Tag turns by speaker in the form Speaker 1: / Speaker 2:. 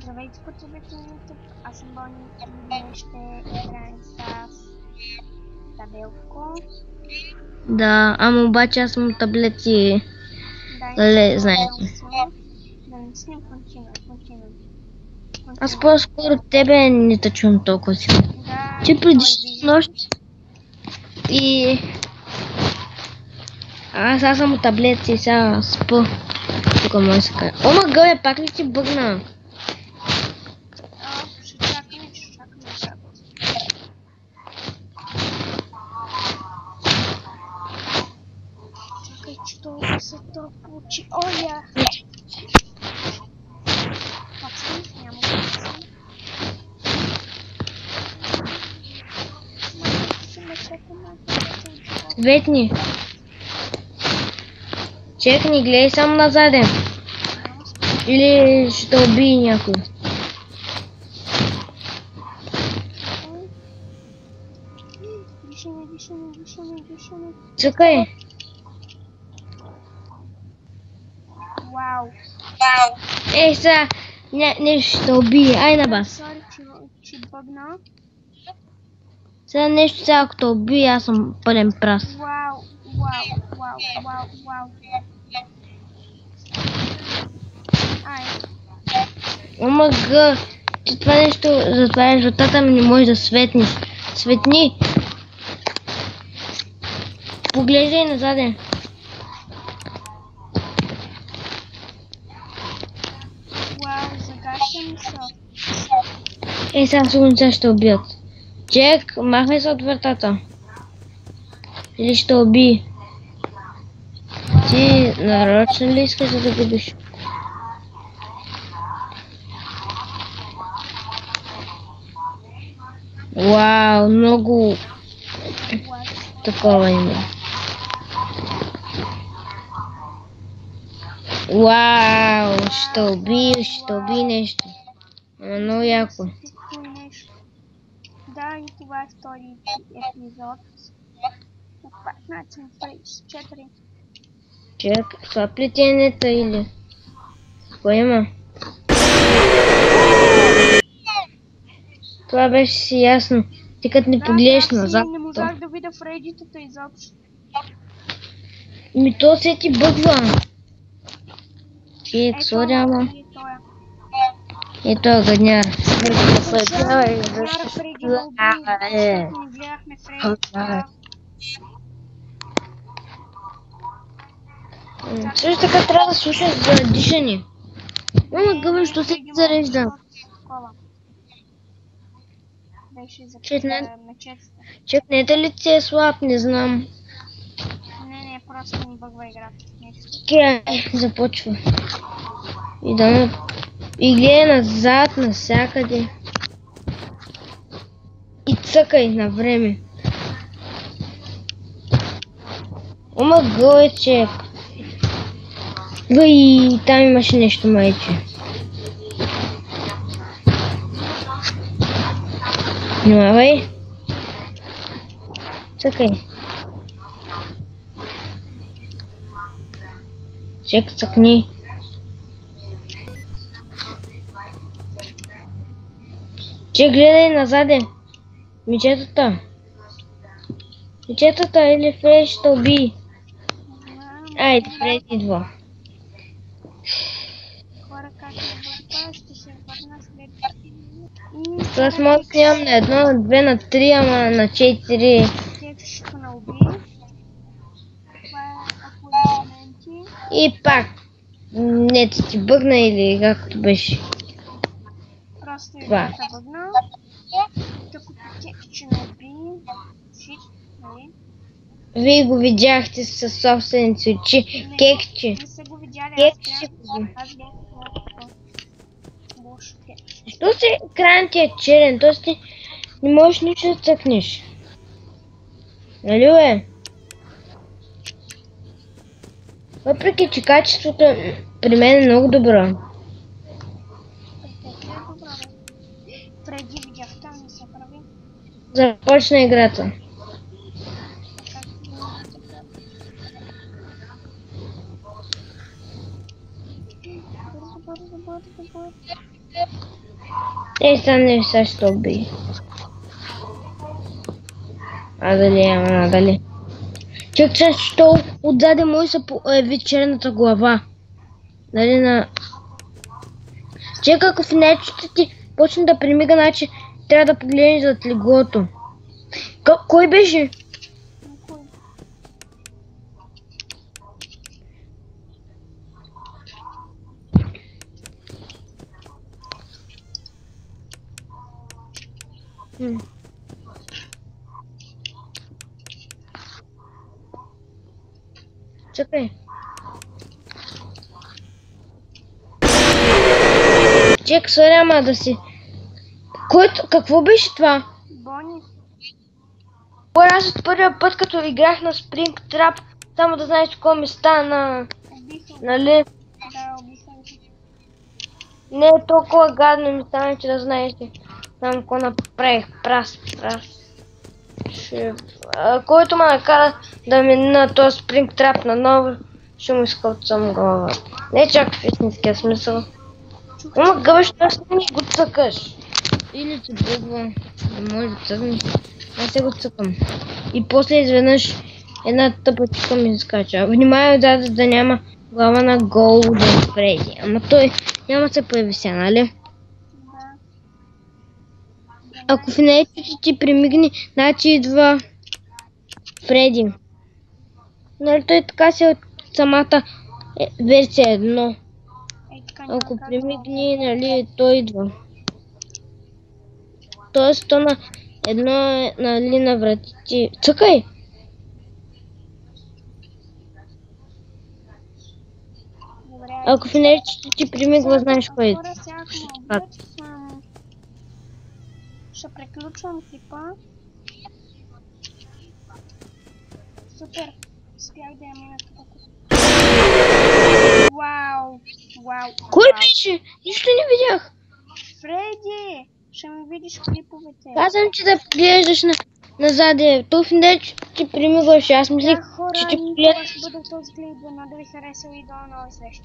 Speaker 1: Здравейте, потребители на YouTube, аз съм Бони и днес ще играем с табелко.
Speaker 2: Да, ама обаче аз съм таблети.
Speaker 1: Да,
Speaker 2: знаете.
Speaker 1: Да не сним, континуй.
Speaker 2: Аз по-скоро тебе не те чувам толкова си.
Speaker 1: Да,
Speaker 2: Ти преди нощ и аз съм от таблети и сега спа. Тук може да се каже. Ома гъбе, пак ли ти бъгна?
Speaker 1: Ще чакаме. Чакай, че толкова се то получи. Оля! Пацан, няма пацан.
Speaker 2: Светни. Чекни, гледай само назаде. Или ще убие някой.
Speaker 1: Дишаме.
Speaker 2: Чакай.
Speaker 1: Вау.
Speaker 2: Ей, сега нещо ще убие. Ай на бас.
Speaker 1: Сори, че бъгна.
Speaker 2: Сега нещо сега ако те убие, аз съм пълен прас.
Speaker 1: Вау. Ай.
Speaker 2: Омага, че това нещо затваряш вратата ми, не можеш да светнеш. Светни! Поглеждай назаде.
Speaker 1: Вау, загащам се.
Speaker 2: Ей, сега сигурно ще убият. Чек, махай се от вратата. Или ще уби. Ти нарочно ли искаш да загубиш? Вау, много такова има. Вау, ще уби нещо. Ама много яко.
Speaker 1: Да, и това е втори епизод. Пак начин 4.
Speaker 2: Чек, това плетенето или? Какво има? Това беше си ясно. Ти като не погледнеш назад.
Speaker 1: Не можах да видя Фредитата изобщо.
Speaker 2: Ми то се ти бъгва. Чек, сори, ама. Ето е гадняр. Също така трябва да слушаш за дишане. Ама гъбен, що се ти зарежда? Чекнете ли ти е слаб, не знам.
Speaker 1: Не, просто ми бъгва играта.
Speaker 2: Започва. И гледай назад, навсякъде. И цъкай на време. Ома гълче. Въй, там имаше нещо майче. Внимавай. Цъкай. Чек, цъкни. Че гледай назаде. Мечетата или Фред ще уби. Айде, Фред идва.
Speaker 1: Хора, как не ще се върна след...
Speaker 2: Аз мога да снимам на 1, на 2, на 3, ама на 4.
Speaker 1: Кефчето на уби. Това е аплодисменти.
Speaker 2: И пак. Не ти бъгна или както беше.
Speaker 1: Просто играта бъгна. Тук кефче на уби. Шит, нали?
Speaker 2: Вие го видяхте със собствените очи. Кекче.
Speaker 1: Не са го видяли, аз гледах лошо кекче.
Speaker 2: Защо се екран ти е черен? Тоест ти не можеш нищо да цъкнеш. Нали бе? Въпреки че качеството при мен е много добро.
Speaker 1: Преди видях там не се прави.
Speaker 2: Започна играта.
Speaker 1: Бързо.
Speaker 2: Сега ще убие. А дали, ама надали. Чак, що отзаде му се появи черната глава. Нали на... Чек, ако в нечето ти почне да премига, значи трябва да погледнеш зад леглото. Кой беше? Чакай. Чек, сори, ама да си... Какво беше това?
Speaker 1: Бони.
Speaker 2: Аз от първия път, като играх на Springtrap, само да знаеш какво ми стана, нали?
Speaker 1: Да, обисам.
Speaker 2: Не е толкова гадно ми стана, че да знаеш, там какво направих. Прас. Който ме накара да мина този Springtrap наново, ще му изкълцам глава. Не чак в истинския смисъл. Ама гъбеш, аз не го цъкаш. Или ти бъгва, да може да цъкнеш. Аз се го цъкам. И после изведнъж една тъпачка ми изкача. Внимавай да няма глава на Golden Freddy. Ама той няма да се появи сега, нали?
Speaker 1: Да.
Speaker 2: Ако в нечето ти примигни, значи идва Фреди. Нали той така си от самата версия 1. Ако примигни, нали той идва. Тоест то на едно, нали, на вратите. Цъкай! Ако в нечето ти примигва, знаеш кой е.
Speaker 1: Ще приключвам клипа. Супер! Успях да я мина тук. Вау!
Speaker 2: Кой беше? Нищо не видях.
Speaker 1: Фреди! Ще ми видиш клиповете.
Speaker 2: Казвам, че да гледаш назаде. То в нечето ти примигваш. Аз мислих, че ти погледаш.
Speaker 1: Бъдах този клип, да ви харесал и до нови срещи.